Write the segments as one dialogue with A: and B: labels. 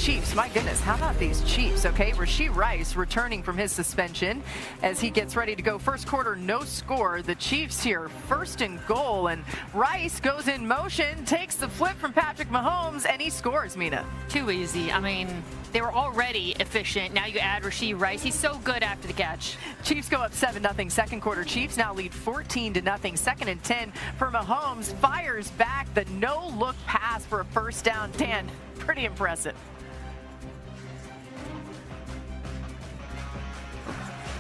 A: Chiefs, my goodness, how about these Chiefs, okay? Rashee Rice returning from his suspension as he gets ready to go. First quarter, no score. The Chiefs here, first and goal, and Rice goes in motion, takes the flip from Patrick Mahomes, and he scores, Mina.
B: Too easy. I mean, they were already efficient. Now you add Rashee Rice. He's so good after the catch.
A: Chiefs go up 7-0 second quarter. Chiefs now lead 14-0. Second and 10 for Mahomes. Fires back the no-look pass for a first down. Dan, pretty impressive.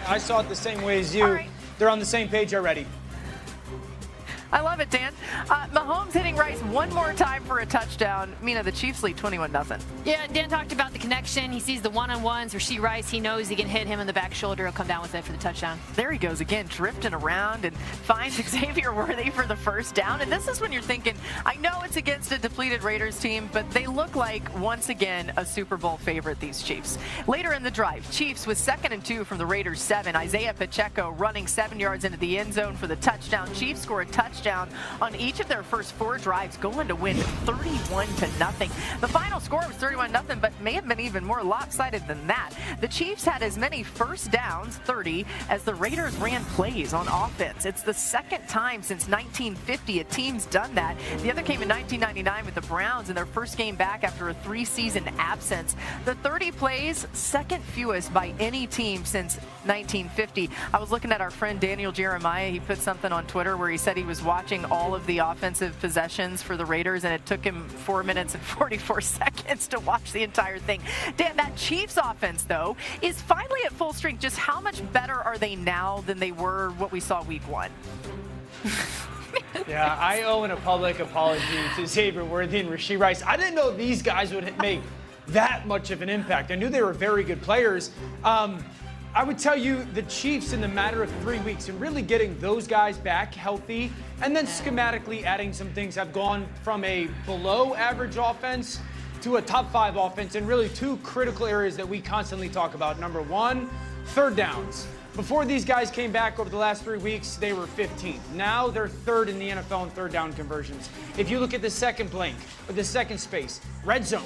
C: I saw it the same way as you.
A: Right.
C: They're on the same page already.
A: I love it, Dan. Mahomes hitting Rice one more time for a touchdown. Mina, the Chiefs lead 21-0.
B: Yeah, Dan talked about the connection. He sees the one-on-ones. Rashee Rice, he knows he can hit him in the back shoulder. He'll come down with it for the touchdown.
A: There he goes again, drifting around and finds Xavier Worthy for the first down. And this is when you're thinking, I know it's against a depleted Raiders team, but they look like, once again, a Super Bowl favorite, these Chiefs. Later in the drive, Chiefs with 2nd and 2 from the Raiders 7. Isaiah Pacheco running 7 yards into the end zone for the touchdown. Chiefs score a touchdown on each of their first 4 drives, going to win 31-0. The final score was 31-0, but may have been even more lopsided than that. The Chiefs had as many first downs, 30, as the Raiders ran plays on offense. It's the second time since 1950 a team's done that. The other came in 1999 with the Browns in their first game back after a 3-season absence. The 30 plays, second fewest by any team since 1950. I was looking at our friend Daniel Jeremiah. He put something on Twitter where he said he was watching all of the offensive possessions for the Raiders, and it took him 4 minutes and 44 seconds to watch the entire thing. Dan, that Chiefs offense, though, is finally at full strength. Just how much better are they now than they were what we saw week 1?
C: Yeah, I owe a public apology to Xavier Worthy and Rashee Rice. I didn't know these guys would make that much of an impact. I knew they were very good players. I would tell you the Chiefs, in the matter of 3 weeks, and really getting those guys back healthy, and then schematically adding some things, have gone from a below average offense to a top 5 offense in really 2 critical areas that we constantly talk about. Number 1, third downs. Before these guys came back over the last 3 weeks, they were 15th. Now they're 3rd in the NFL in third down conversions. If you look at the second blank, or the second space, red zone.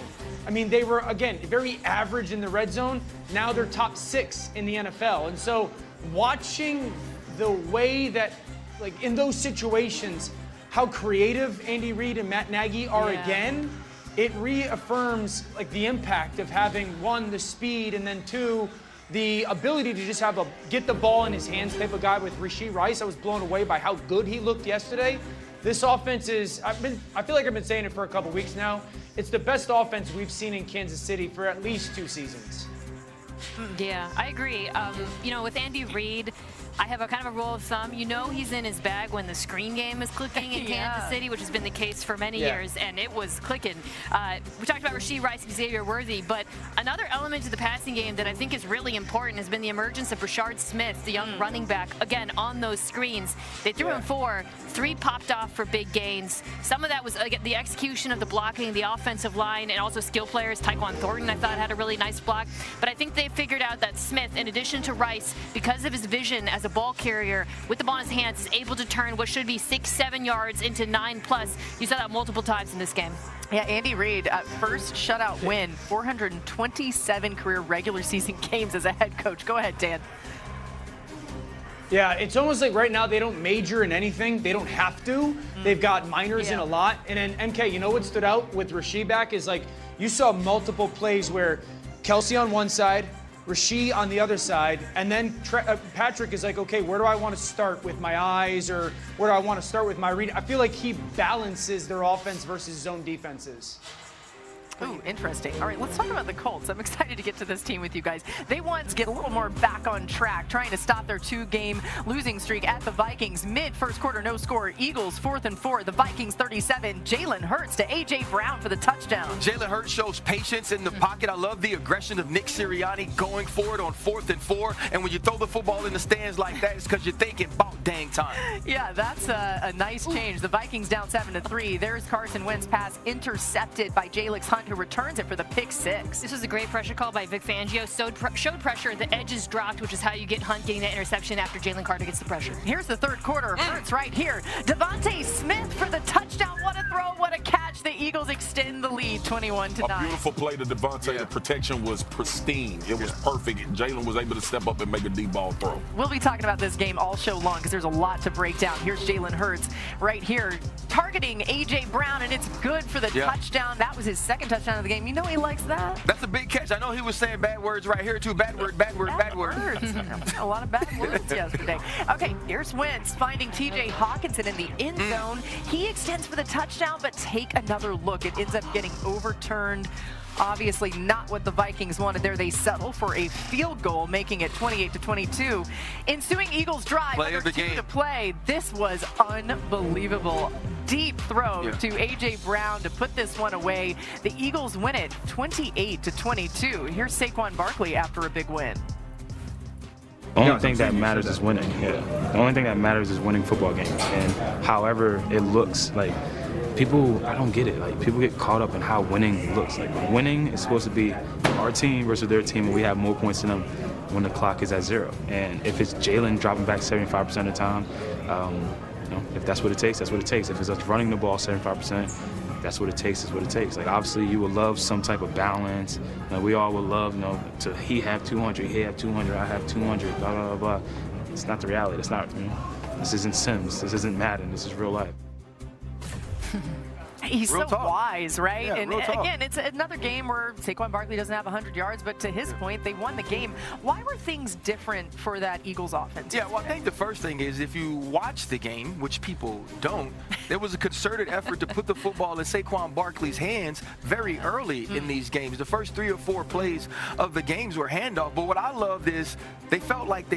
C: I mean, they were, again, very average in the red zone. Now they're top 6 in the NFL. And so watching the way that, like, in those situations, how creative Andy Reid and Matt Nagy are again, it reaffirms, like, the impact of having, 1, the speed, and then 2, the ability to just get the ball in his hands type of guy with Rashee Rice. I was blown away by how good he looked yesterday. This offense is, I feel like I've been saying it for a couple weeks now, it's the best offense we've seen in Kansas City for at least 2 seasons.
B: Yeah, I agree. You know, with Andy Reid, I have a kind of a rule of thumb. You know he's in his bag when the screen game is clicking in Kansas City, which has been the case for many years, and it was clicking. We talked about Rashee Rice and Xavier Worthy, but another element to the passing game that I think is really important has been the emergence of Rashard Smith, the young running back, again, on those screens. They threw him 4, 3 popped off for big gains. Some of that was the execution of the blocking, the offensive line, and also skill players. Tyquan Thornton, I thought, had a really nice block. But I think they figured out that Smith, in addition to Rice, because of his vision as a ball carrier with the ball in his hands, is able to turn what should be 6-7 yards into 9+. You saw that multiple times in this game.
A: Yeah, Andy Reid, first shutout win, 427 career regular season games as a head coach. Go ahead, Dan.
C: Yeah, it's almost like right now they don't major in anything. They don't have to. They've got minors in a lot. And then, MK, you know what stood out with Rashee back is, like, you saw multiple plays where Kelsey on one side, Rashee on the other side, and then Patrick is like, okay, where do I want to start with my eyes, or where do I want to start with my read? I feel like he balances their offense versus zone defenses.
A: Ooh, interesting. All right, let's talk about the Colts. I'm excited to get to this team with you guys. They want to get a little more back on track, trying to stop their 2-game losing streak at the Vikings. Mid-first quarter, no score. Eagles 4th and 4. The Vikings 37. Jalen Hurts to A.J. Brown for the touchdown.
D: Jalen Hurts shows patience in the pocket. I love the aggression of Nick Sirianni going forward on 4th and 4. And when you throw the football in the stands like that, it's because you're thinking about dang time.
A: Yeah, that's a nice change. The Vikings down 7-3. There's Carson Wentz pass intercepted by Jalix Hunt, who returns it for the pick 6.
B: This was a great pressure call by Vic Fangio. Showed pressure. The edges dropped, which is how you get Hunt getting that interception after Jalen Carter gets the pressure.
A: Here's the third quarter. Hurts right here. Devontae Smith for the touchdown. What a throw. What a catch. The Eagles extend the lead 21-9.
E: A beautiful play to Devontae. The protection was pristine. It was perfect. Jalen was able to step up and make a deep ball throw.
A: We'll be talking about this game all show long because there's a lot to break down. Here's Jalen Hurts right here targeting A.J. Brown, and it's good for the touchdown. That was his second touchdown of the game. You know he likes that.
D: That's a big catch. I know he was saying bad words right here, too. Bad word, bad word, bad word.
A: A lot of bad words yesterday. Okay, here's Wentz finding T.J. Hawkinson in the end zone. He extends for the touchdown, but take another look. It ends up getting overturned. Obviously not what the Vikings wanted there. They settle for a field goal, making it 28-22. Ensuing Eagles drive, under 2 to play. This was unbelievable. Deep throw to A.J. Brown to put this one away. The Eagles win it 28-22. Here's Saquon Barkley after a big win.
F: The only thing that matters is winning. The only thing that matters is winning football games. And however it looks, like, people, I don't get it. Like, people get caught up in how winning looks. Like, winning is supposed to be our team versus their team, and we have more points than them when the clock is at 0. And if it's Jalen dropping back 75% of the time, if that's what it takes, that's what it takes. If it's us running the ball 75%, that's what it takes, is what it takes. Like, obviously, you would love some type of balance. We all would love, to he have 200, he have 200, I have 200, blah, blah, blah, blah. It's not the reality. It's not, this isn't Sims. This isn't Madden. This is real life.
A: He's
D: real
A: so
D: talk.
A: Wise, right?
D: Yeah,
A: and again, it's another game where Saquon Barkley doesn't have 100 yards, but to his point, they won the game. Why were things different for that Eagles offense?
D: Yeah, well, I think the first thing is if you watch the game, which people don't, there was a concerted effort to put the football in Saquon Barkley's hands very early in these games. The first 3 or 4 plays of the games were handoff, but what I loved is it felt like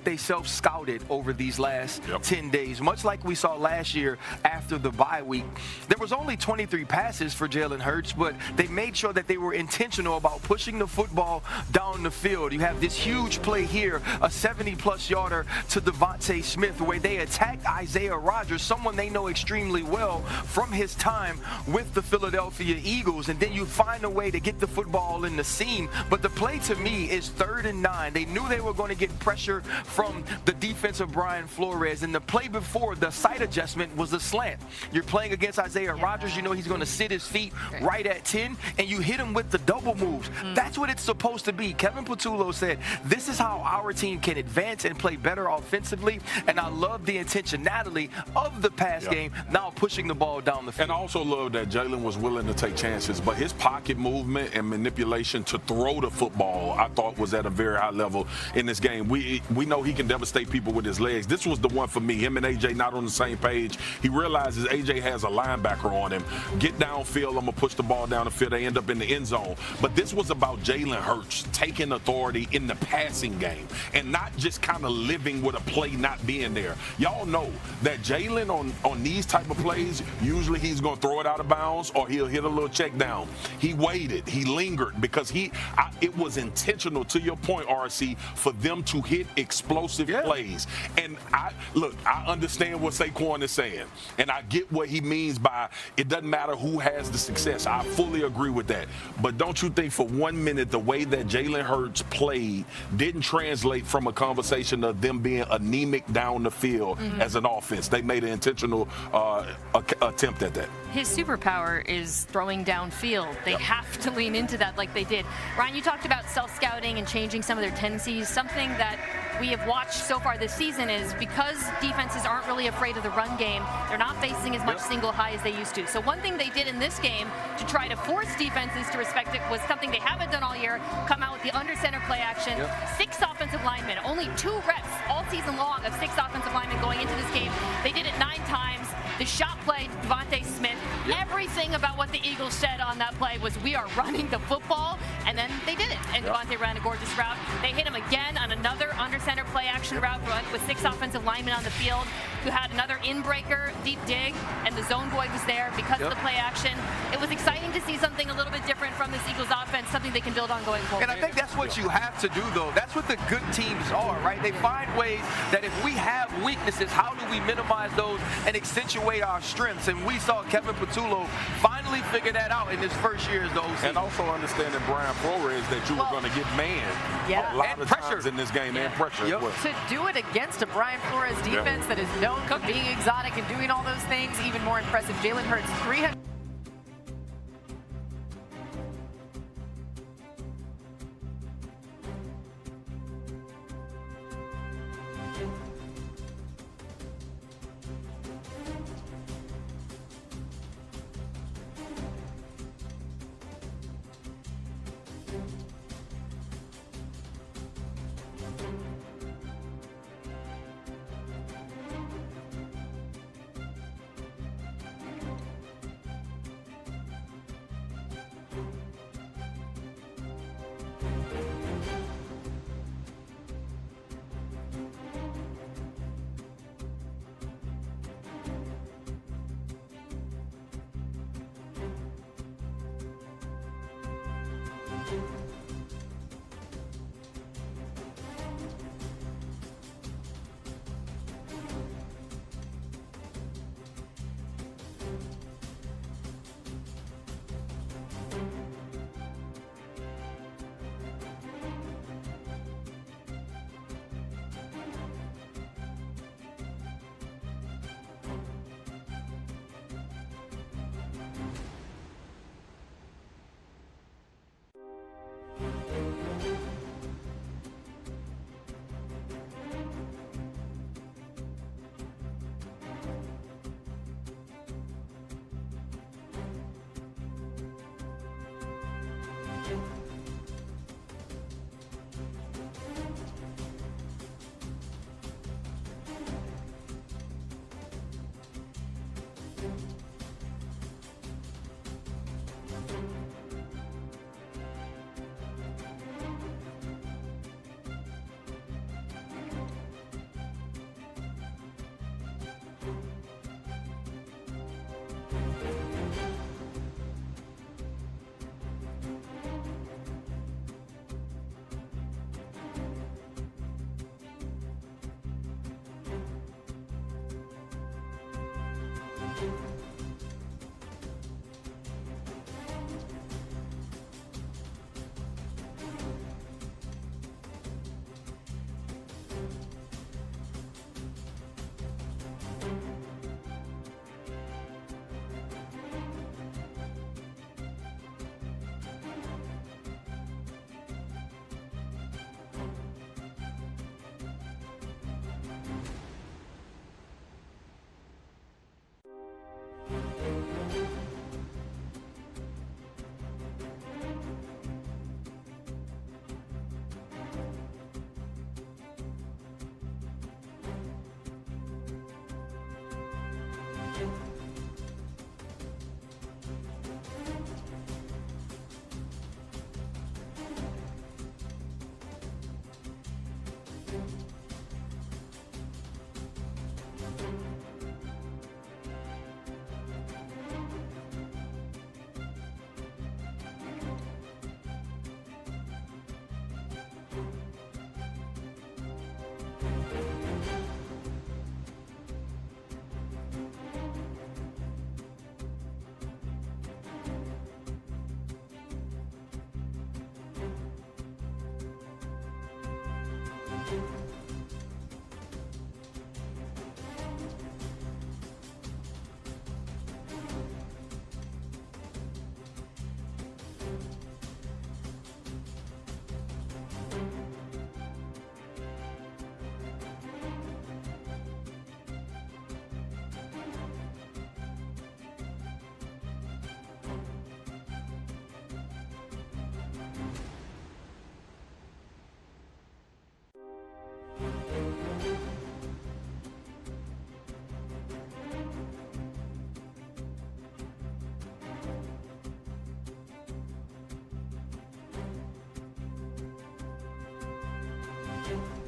D: they self-scouted over these last 10 days, much like we saw last year after the bye week. There was only 23 passes for Jalen Hurts, but they made sure that they were intentional about pushing the football down the field. You have this huge play here, a 70-plus yarder to Devontae Smith, where they attacked Isaiah Rodgers, someone they know extremely well from his time with the Philadelphia Eagles, and then you find a way to get the football in the seam. But the play to me is 3rd and 9. They knew they were going to get pressure from the defense of Brian Flores, and the play before, the sight adjustment was a slant. You're playing against Isaiah Rodgers, you know he's going to sit his feet right at 10, and you hit him with the double moves. That's what it's supposed to be. Kevin Patullo said, this is how our team can advance and play better offensively, and I love the intentionality of the pass game, now pushing the ball down the field.
E: And I also love that Jalen was willing to take chances, but his pocket movement and manipulation to throw the football, I thought, was at a very high level in this game. We know he can devastate people with his legs. This was the one for me. Him and A.J. not on the same page. He realizes A.J. has a linebacker on him. Get downfield, I'm going to push the ball down the field. They end up in the end zone. But this was about Jalen Hurts taking authority in the passing game and not just kind of living with a play not being there. Y'all know that Jalen on these type of plays, usually he's going to throw it out of bounds or he'll hit a little check down. He waited. He lingered because it was intentional, to your point, RC, for them to hit explosive plays. And I understand what Saquon is saying, and I get what he means by it doesn't matter who has the success. I fully agree with that. But don't you think for 1 minute the way that Jalen Hurts played didn't translate from a conversation of them being anemic down the field as an offense? They made an intentional attempt at that.
B: His superpower is throwing downfield. They have to lean into that like they did. Ryan, you talked about self-scouting and changing some of their tendencies. Something that we have watched so far this season is because defenses aren't really afraid of the run game, they're not facing as much single high as they used to. So one thing they did in this game to try to force defenses to respect it was something they haven't done all year, come out with the under center play action. 6 offensive linemen, only 2 reps all season long of 6 offensive linemen going into this game. They did it 9 times. The shot play, Devontae Smith, everything about what the Eagles said on that play was we are running the football, and then they did it. And Devontae ran a gorgeous route. They hit him again on another under center play action route with 6 offensive linemen on the field who had another in-breaker, deep dig, and the zone boy was there because of the play action. It was exciting to see something a little bit different from this Eagles offense, something they can build on going forward.
D: And I think that's what you have to do, though. That's what the good teams are, right? They find ways that if we have weaknesses, how do we minimize those and accentuate our strengths? And we saw Kevin Patullo finally quickly figure that out in his first year as the OC.
E: And also understanding Brian Flores that you were going to get man
A: Yeah.
E: a lot
D: And
E: of
D: pressure.
E: times in this game and pressure as well.
A: To do it against a Brian Flores defense that is known for being exotic and doing all those things, even more impressive. Jalen Hurts, 300. you